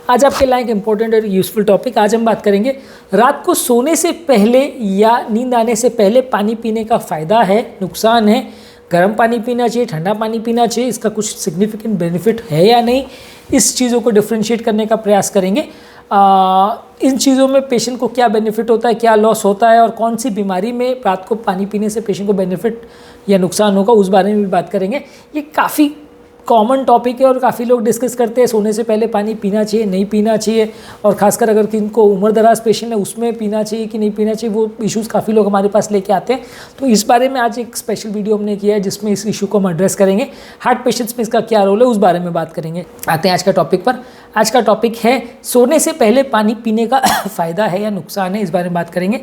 आज आपके लिए एक इम्पोर्टेंट और यूज़फुल टॉपिक। आज हम बात करेंगे रात को सोने से पहले या नींद आने से पहले पानी पीने का फ़ायदा है, नुकसान है, गर्म पानी पीना चाहिए, ठंडा पानी पीना चाहिए, इसका कुछ सिग्निफिकेंट बेनिफिट है या नहीं, इस चीज़ों को डिफ्रेंशिएट करने का प्रयास करेंगे। इन चीज़ों में पेशेंट को क्या बेनिफिट होता है, क्या लॉस होता है और कौन सी बीमारी में रात को पानी पीने से पेशेंट को बेनिफिट या नुकसान होगा, उस बारे में भी बात करेंगे। ये काफ़ी कॉमन टॉपिक है और काफ़ी लोग डिस्कस करते हैं सोने से पहले पानी पीना चाहिए, नहीं पीना चाहिए, और खासकर अगर किनको उम्र दराज पेशेंट है उसमें पीना चाहिए कि नहीं पीना चाहिए, वो इश्यूज़ काफ़ी लोग हमारे पास लेके आते हैं। तो इस बारे में आज एक स्पेशल वीडियो हमने किया है जिसमें इस इशू को हम एड्रेस करेंगे। हार्ट पेशेंट्स में इसका क्या रोल है उस बारे में बात करेंगे। आते हैं आज का टॉपिक पर। आज का टॉपिक है सोने से पहले पानी पीने का फ़ायदा है या नुकसान है, इस बारे में बात करेंगे।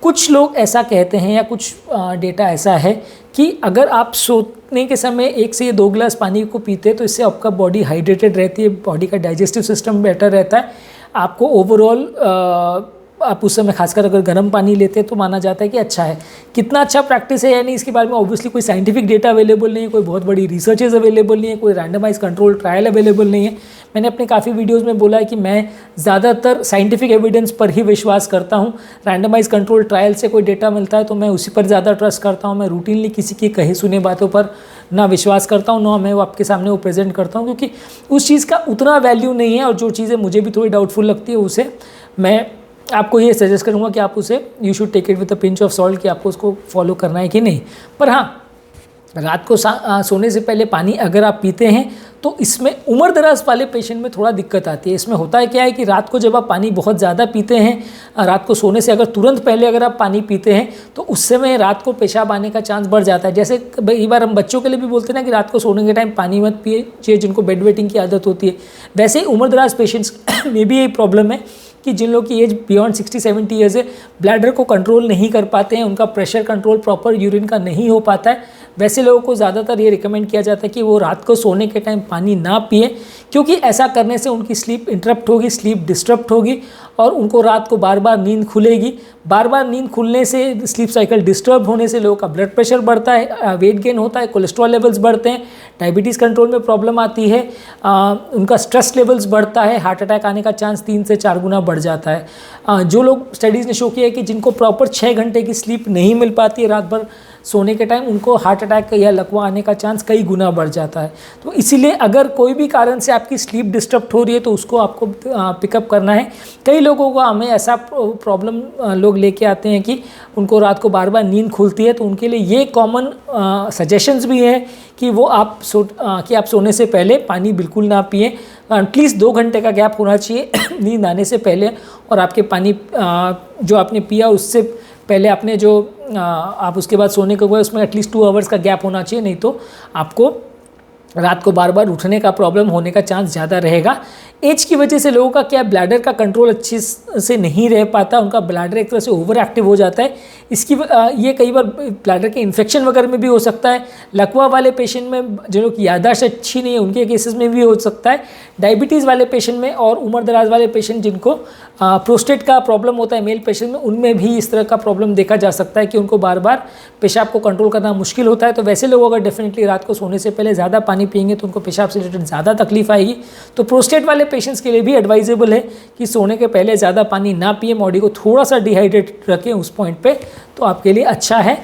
कुछ लोग ऐसा कहते हैं या कुछ डेटा ऐसा है कि अगर आप सोने के समय 1 से 2 गिलास पानी को पीते हैं तो इससे आपका बॉडी हाइड्रेटेड रहती है, बॉडी का डाइजेस्टिव सिस्टम बेटर रहता है, आपको ओवरऑल आप उस समय खासकर अगर गर्म पानी लेते हैं तो माना जाता है कि अच्छा है। कितना अच्छा प्रैक्टिस है या नहीं इसके बारे में ऑब्वियसली कोई साइंटिफिक डेटा अवेलेबल नहीं है, कोई बहुत बड़ी रिसर्चेज अवेलेबल नहीं है, कोई रैंडमाइज कंट्रोल ट्रायल अवेलेबल नहीं है। मैंने अपने काफ़ी वीडियोस में बोला है कि मैं ज़्यादातर साइंटिफिक एविडेंस पर ही विश्वास करता हूँ। रैंडमाइज कंट्रोल ट्रायल से कोई डेटा मिलता है तो मैं उसी पर ज़्यादा ट्रस्ट करता हूँ। मैं रूटीनली किसी की कही सुने बातों पर ना विश्वास करता हूँ, ना मैं वो आपके सामने वो प्रेजेंट करता हूँ, क्योंकि उस चीज़ का उतना वैल्यू नहीं है। और जो चीज़ें मुझे भी थोड़ी डाउटफुल लगती है उसे मैं आपको ये सजेस्ट करूँगा कि आप उसे you should take it with a pinch of salt, कि आपको उसको फॉलो करना है कि नहीं। पर हाँ, रात को सोने से पहले पानी अगर आप पीते हैं तो इसमें उम्र दराज वाले पेशेंट में थोड़ा दिक्कत आती है। इसमें होता है क्या है कि रात को जब आप पानी बहुत ज़्यादा पीते हैं, रात को सोने से अगर तुरंत पहले अगर आप पानी पीते हैं तो उस समय रात को पेशाब आने का चांस बढ़ जाता है। जैसे कई बार हम बच्चों के लिए भी बोलते हैं ना कि रात को सोने के टाइम पानी मत पिए, जिनको बेड वेटिंग की आदत होती है। वैसे ही उम्र दराज पेशेंट्स में भी यही प्रॉब्लम है कि जिन लोगों की एज बियॉन्ड 60-70 ईयर्स है, ब्लैडर को कंट्रोल नहीं कर पाते हैं, उनका प्रेशर कंट्रोल प्रॉपर यूरिन का नहीं हो पाता है, वैसे लोगों को ज़्यादातर ये रिकमेंड किया जाता है कि वो रात को सोने के टाइम पानी ना पिए, क्योंकि ऐसा करने से उनकी स्लीप इंटरप्ट होगी, स्लीप डिस्टर्ब होगी और उनको रात को बार बार नींद खुलेगी। बार बार नींद खुलने से, स्लीप साइकिल डिस्टर्ब होने से लोगों का ब्लड प्रेशर बढ़ता है, वेट गेन होता है, कोलेस्ट्रॉल लेवल्स बढ़ते हैं, डायबिटीज़ कंट्रोल में प्रॉब्लम आती है, उनका स्ट्रेस लेवल्स बढ़ता है, हार्ट अटैक आने का चांस 3 से 4 गुना बढ़ जाता है। जो लोग स्टडीज़ ने शो किया है कि जिनको प्रॉपर 6 घंटे की स्लीप नहीं मिल पाती है रात भर सोने के टाइम, उनको हार्ट अटैक या लकवा आने का चांस कई गुना बढ़ जाता है। तो इसीलिए अगर कोई भी कारण से आपकी स्लीप डिस्टर्ब हो रही है तो उसको आपको पिकअप करना है। कई लोगों को हमें ऐसा प्रॉब्लम लोग लेके आते हैं कि उनको रात को बार बार नींद खुलती है, तो उनके लिए ये कॉमन सजेशंस भी हैं कि वो आप सोने से पहले पानी बिल्कुल ना पिएं। एटलीस्ट 2 घंटे का गैप होना चाहिए नींद आने से पहले, और आपके पानी जो आपने पिया उससे पहले आपने जो आप उसके बाद सोने को गए उसमें एटलीस्ट 2 आवर्स का गैप होना चाहिए, नहीं तो आपको रात को बार बार उठने का प्रॉब्लम होने का चांस ज़्यादा रहेगा। एज की वजह से लोगों का क्या ब्लैडर का कंट्रोल अच्छे से नहीं रह पाता, उनका ब्लैडर एक तरह से ओवर एक्टिव हो जाता है। ये कई बार ब्लैडर के इन्फेक्शन वगैरह में भी हो सकता है। लकवा वाले पेशेंट में, जिन लोग की याददाश्त अच्छी नहीं है, उनके केसेस में भी हो सकता है। डायबिटीज़ वाले पेशेंट में और उम्र दराज वाले पेशेंट जिनको प्रोस्टेट का प्रॉब्लम होता है मेल पेशेंट में, उनमें भी इस तरह का प्रॉब्लम देखा जा सकता है कि उनको बार बार पेशाब को कंट्रोल करना मुश्किल होता है। तो वैसे लोग अगर डेफिनेटली रात को सोने से पहले ज़्यादा पानी पिएंगे तो उनको पेशाब से रिलेटेड ज़्यादा तकलीफ आएगी। तो प्रोस्टेट वाले पेशेंट्स के लिए भी एडवाइजेबल है कि सोने के पहले ज़्यादा पानी ना पिए, बॉडी को थोड़ा सा डिहाइड्रेट रखें उस पॉइंट पे, तो आपके लिए अच्छा है।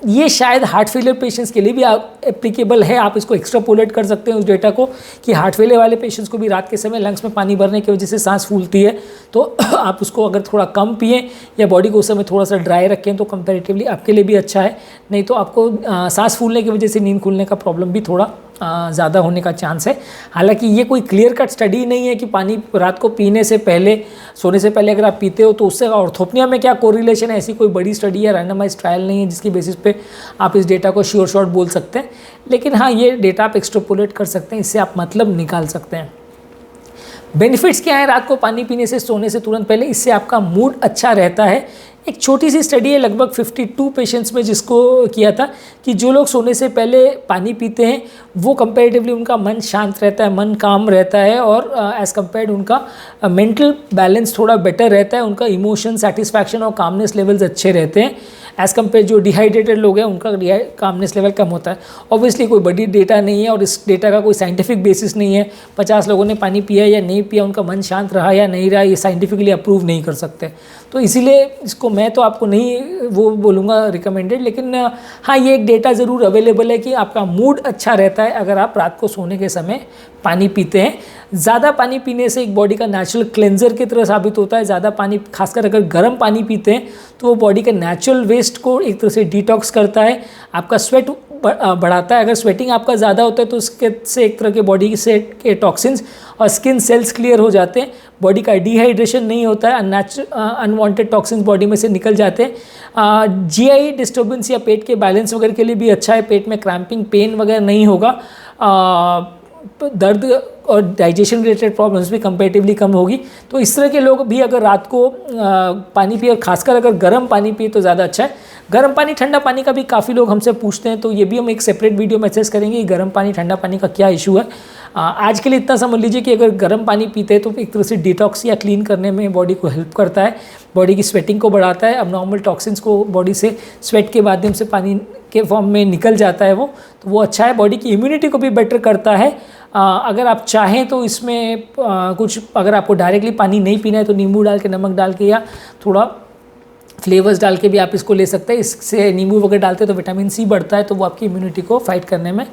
ये शायद हार्ट फेलियर पेशेंट्स के लिए भी एप्लीकेबल है। आप इसको एक्स्ट्रापोलेट कर सकते हैं उस डेटा को कि हार्ट फेलियर वाले पेशेंट्स को भी रात के समय लंग्स में पानी भरने की वजह से सांस फूलती है, तो आप उसको अगर थोड़ा कम पिएं या बॉडी को उस समय थोड़ा सा ड्राई रखें तो कंपैरेटिवली आपके लिए भी अच्छा है। नहीं तो आपको सांस फूलने की वजह से नींद खुलने का प्रॉब्लम भी थोड़ा ज़्यादा होने का चांस है। हालांकि ये कोई क्लियर कट स्टडी नहीं है कि पानी रात को पीने से पहले, सोने से पहले अगर आप पीते हो तो उससे ऑर्थोपनिया में क्या कोरिलेशन है, ऐसी कोई बड़ी स्टडी या रैंडमाइज ट्रायल नहीं है जिसकी बेसिस पे आप इस डेटा को श्योर शॉर्ट बोल सकते हैं। लेकिन हाँ, ये डेटा आप एक्स्ट्रापोलेट कर सकते हैं, इससे आप मतलब निकाल सकते हैं। बेनिफिट्स क्या है रात को पानी पीने से सोने से तुरंत पहले? इससे आपका मूड अच्छा रहता है। एक छोटी सी स्टडी है लगभग 52 पेशेंट्स में जिसको किया था कि जो लोग सोने से पहले पानी पीते हैं वो कंपैरेटिवली उनका मन शांत रहता है, मन काम रहता है, और एज़ कम्पेयर्ड उनका मेंटल बैलेंस थोड़ा बेटर रहता है, उनका इमोशन, सेटिस्फैक्शन और कामनेस लेवल्स अच्छे रहते हैं। एज़ कम्पेयर जो डिहाइड्रेटेड लोग हैं उनका कामनेस लेवल कम होता है। ऑब्वियसली कोई बड़ी डेटा नहीं है और इस डेटा का कोई साइंटिफिक बेसिस नहीं है। 50 लोगों ने पानी पिया या नहीं पिया, उनका मन शांत रहा या नहीं रहा, ये साइंटिफिकली अप्रूव नहीं कर सकते। तो इसीलिए इसको मैं तो आपको नहीं वो बोलूँगा रिकमेंडेड, लेकिन हाँ ये एक डेटा ज़रूर अवेलेबल है कि आपका मूड अच्छा रहता है अगर आप रात को सोने के समय पानी पीते हैं। ज़्यादा पानी पीने से एक बॉडी का नेचुरल क्लेंजर की तरह साबित होता है। ज़्यादा पानी, खासकर अगर गर्म पानी पीते हैं तो वो बॉडी के नेचुरल वेस्ट को एक तरह से डिटॉक्स करता है, आपका स्वेट बढ़ाता है। अगर स्वेटिंग आपका ज़्यादा होता है तो उसके से एक तरह के बॉडी से के टॉक्सिन्स और स्किन सेल्स क्लियर हो जाते हैं, बॉडी का डिहाइड्रेशन नहीं होता है, अनवांटेड टॉक्सिन्स बॉडी में से निकल जाते हैं। जीआई डिस्टर्बेंस या पेट के बैलेंस वगैरह के लिए भी अच्छा है, पेट में क्रैम्पिंग पेन वगैरह नहीं होगा, दर्द और डाइजेशन रिलेटेड प्रॉब्लम्स भी कंपैरेटिवली कम होगी। तो इस तरह के लोग भी अगर रात को पानी पिए, और खासकर अगर गर्म पानी पिए तो ज़्यादा अच्छा है। गर्म पानी ठंडा पानी का भी काफ़ी लोग हमसे पूछते हैं, तो ये भी हम एक सेपरेट वीडियो में एक्सेस करेंगे कि गर्म पानी ठंडा पानी का क्या इशू है। आज के लिए इतना समझ लीजिए कि अगर गर्म पानी पीते हैं तो एक तरह से डिटॉक्स या क्लीन करने में बॉडी को हेल्प करता है, बॉडी की स्वेटिंग को बढ़ाता है, अबनॉर्मल टॉक्सिन्स को बॉडी से स्वेट के माध्यम से पानी के फॉर्म में निकल जाता है तो वो अच्छा है, बॉडी की इम्यूनिटी को भी बेटर करता है। अगर आप चाहें तो इसमें कुछ, अगर आपको डायरेक्टली पानी नहीं पीना है तो नींबू डाल के, नमक डाल के या थोड़ा फ्लेवर्स डाल के भी आप इसको ले सकते हैं। इससे नींबू वगैरह डालते हैं तो विटामिन सी बढ़ता है, तो वो आपकी इम्यूनिटी को फाइट करने में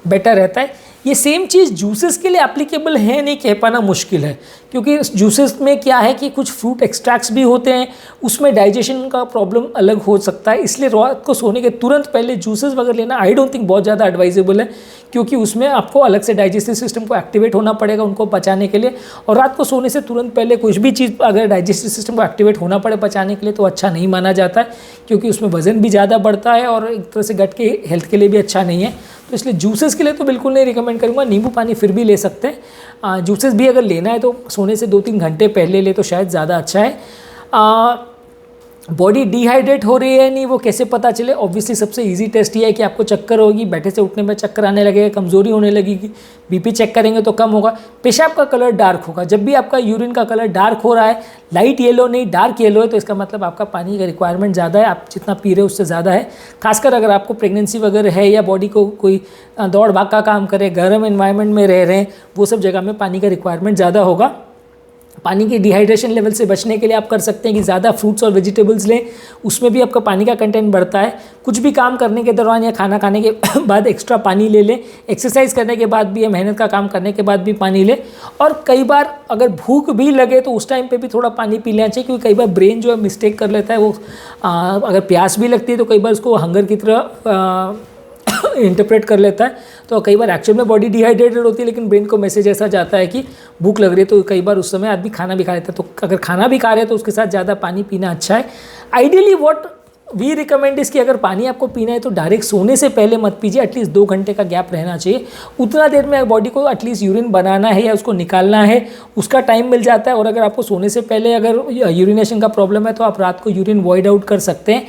बेटर रहता है। ये सेम चीज़ जूसेस के लिए एप्लीकेबल है नहीं कह पाना मुश्किल है, क्योंकि जूसेस में क्या है कि कुछ फ्रूट एक्सट्रैक्ट्स भी होते हैं, उसमें डाइजेशन का प्रॉब्लम अलग हो सकता है। इसलिए रात को सोने के तुरंत पहले जूसेस वगैरह लेना आई डोंट थिंक बहुत ज़्यादा एडवाइजेबल है, क्योंकि उसमें आपको अलग से डाइजेस्टिव सिस्टम को एक्टिवेट होना पड़ेगा उनको पचाने के लिए। और रात को सोने से तुरंत पहले कुछ भी चीज़ अगर डाइजेस्टिव सिस्टम को एक्टिवेट होना पड़े पचाने के लिए तो अच्छा नहीं माना जाता है, क्योंकि उसमें वज़न भी ज़्यादा बढ़ता है और एक तरह से गट के हेल्थ के लिए भी अच्छा नहीं है। तो इसलिए जूसेस के लिए तो बिल्कुल नहीं रिकमेंड करूँगा। नींबू पानी फिर भी ले सकते हैं। जूसेस भी अगर लेना है तो सोने से 2-3 घंटे पहले ले तो शायद ज़्यादा अच्छा है। बॉडी डिहाइड्रेट हो रही है नहीं वो कैसे पता चले? ऑब्वियसली सबसे इजी टेस्ट ये है कि आपको चक्कर होगी, बैठे से उठने में चक्कर आने लगेगा, कमज़ोरी होने लगेगी, बीपी चेक करेंगे तो कम होगा, पेशाब का कलर डार्क होगा। जब भी आपका यूरिन का कलर डार्क हो रहा है, लाइट येलो नहीं डार्क येलो है, तो इसका मतलब आपका पानी का रिक्वायरमेंट ज़्यादा है, आप जितना पी रहे हो उससे ज़्यादा है। खासकर अगर आपको प्रेगनेंसी वगैरह है या बॉडी को कोई दौड़ भाग का काम करे, गर्म एनवायरनमेंट में रह रहे हैं, वो सब जगह में पानी का रिक्वायरमेंट ज़्यादा होगा। पानी की डिहाइड्रेशन लेवल से बचने के लिए आप कर सकते हैं कि ज़्यादा फ्रूट्स और वेजिटेबल्स लें, उसमें भी आपका पानी का कंटेंट बढ़ता है। कुछ भी काम करने के दौरान या खाना खाने के बाद एक्स्ट्रा पानी ले लें, एक्सरसाइज करने के बाद भी या मेहनत का काम करने के बाद भी पानी लें। और कई बार अगर भूख भी लगे तो उस टाइम पे भी थोड़ा पानी पी लेना चाहिए, क्योंकि कई बार ब्रेन जो है मिस्टेक कर लेता है, वो अगर प्यास भी लगती है तो कई बार उसको हंगर की तरह इंटरप्रेट कर लेता है। तो कई बार एक्चुअल में बॉडी डिहाइड्रेटेड होती है, लेकिन ब्रेन को मैसेज ऐसा जाता है कि भूख लग रही है, तो कई बार उस समय आदमी खाना भी खा लेता है। तो अगर खाना भी खा रहे हैं तो उसके साथ ज़्यादा पानी पीना अच्छा है। आइडियली व्हाट वी रिकमेंड इस कि अगर पानी आपको पीना है तो डायरेक्ट सोने से पहले मत पीजिए, एटलीस्ट 2 घंटे का गैप रहना चाहिए। उतना देर में बॉडी को एटलीस्ट यूरिन बनाना है या उसको निकालना है, उसका टाइम मिल जाता है। और अगर आपको सोने से पहले अगर यूरिनेशन का प्रॉब्लम है तो आप रात को यूरिन वॉइड आउट कर सकते हैं।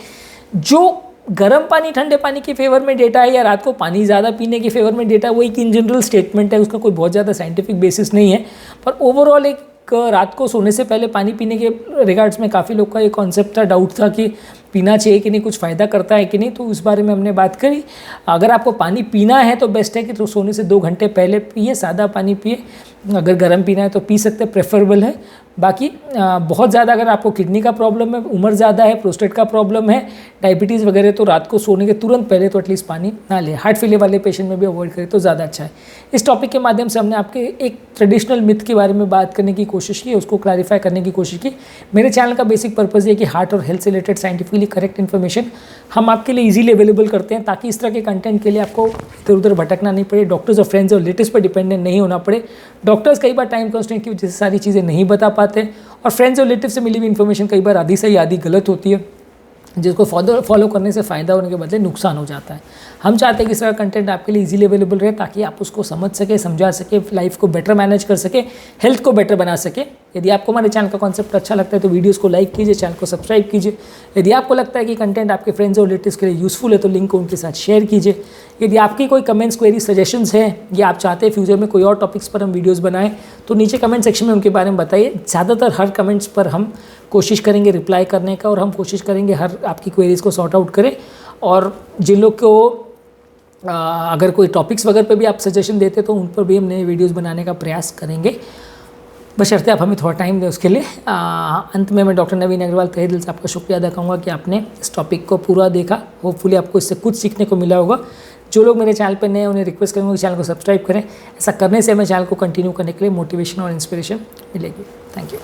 जो गर्म पानी ठंडे पानी के फेवर में डेटा है या रात को पानी ज़्यादा पीने के फेवर में डेटा, वो एक इन जनरल स्टेटमेंट है, उसका कोई बहुत ज़्यादा साइंटिफिक बेसिस नहीं है। पर ओवरऑल एक रात को सोने से पहले पानी पीने के रिगार्ड्स में काफ़ी लोग का ये कॉन्सेप्ट था, डाउट था कि पीना चाहिए कि नहीं, कुछ फ़ायदा करता है कि नहीं, तो उस बारे में हमने बात करी। अगर आपको पानी पीना है तो बेस्ट है कि तो सोने से 2 घंटे पहले पिए, सादा पानी पिए। अगर गर्म पीना है तो पी सकते, प्रेफरेबल है। बाकी बहुत ज़्यादा अगर आपको किडनी का प्रॉब्लम है, उम्र ज़्यादा है, प्रोस्टेट का प्रॉब्लम है, डायबिटीज़ वगैरह, तो रात को सोने के तुरंत पहले तो एटलीस्ट पानी ना ले। हार्ट फेलियर वाले पेशेंट में भी अवॉइड करें तो ज़्यादा अच्छा है। इस टॉपिक के माध्यम से हमने आपके एक ट्रेडिशनल मिथ के बारे में बात करने की कोशिश की, उसको क्लैरिफाई करने की कोशिश की। मेरे चैनल का बेसिक पर्पज़ ये कि हार्ट और हेल्थ से रिलेटेड साइंटिफिकली करेक्ट इन्फॉर्मेशन हम आपके लिए ईजिली अवेलेबल करते हैं, ताकि इस तरह के कंटेंट के लिए आपको इधर उधर भटकना नहीं पड़े, डॉक्टर्स और फ्रेंड्स और रिलेटिव्स पर डिपेंडेंट नहीं होना पड़े। डॉक्टर्स कई बार टाइम कंस्ट्रेंट की वजह से सारी चीज़ें नहीं बता पाते, और फ्रेंड्स और रिलेटिव से मिली हुई इन्फॉर्मेशन कई बार आधी सही आधी गलत होती है, जिसको फॉलो करने से फ़ायदा होने के बदले नुकसान हो जाता है। हम चाहते हैं कि इस तरह कंटेंट आपके लिए इजीली अवेलेबल रहे, ताकि आप उसको समझ सके, समझा सके, लाइफ को बेटर मैनेज कर सके, हेल्थ को बेटर बना सके। यदि आपको हमारे चैनल का कॉन्सेप्ट अच्छा लगता है तो वीडियोस को लाइक कीजिए, चैनल को सब्सक्राइब कीजिए। यदि आपको लगता है कि कंटेंट आपके फ्रेंड्स और रिलेटिव्स के लिए यूजफुल है तो लिंक को उनके साथ शेयर कीजिए। यदि आपकी कोई कमेंट्स, क्वेरी, सजेशंस हैं या आप चाहते हैं फ्यूचर में कोई और टॉपिक्स पर हम वीडियोस बनाएं तो नीचे कमेंट सेक्शन में उनके बारे में बताइए। ज़्यादातर हर कमेंट्स पर हम कोशिश करेंगे रिप्लाई करने का, और हम कोशिश करेंगे हर आपकी क्वेरीज़ को सॉर्ट आउट करें। और जिन लोग को अगर कोई टॉपिक्स वगैरह पे भी आप सजेशन देते तो उन पर भी हम नए वीडियोस बनाने का प्रयास करेंगे, बशर्ते आप हमें थोड़ा टाइम दें उसके लिए। अंत में मैं डॉक्टर नवीन अग्रवाल तहे दिल से आपका शुक्रिया अदा करूँगा कि आपने इस टॉपिक को पूरा देखा। होपफुली आपको इससे कुछ सीखने को मिला होगा। जो लोग मेरे चैनल पर नए उन्हें रिक्वेस्ट करूँगा कि चैनल को सब्सक्राइब करें। ऐसा करने से हमें चैनल को कंटिन्यू करने के लिए मोटिवेशन और इंस्पिरेशन मिलेगी। Thank you.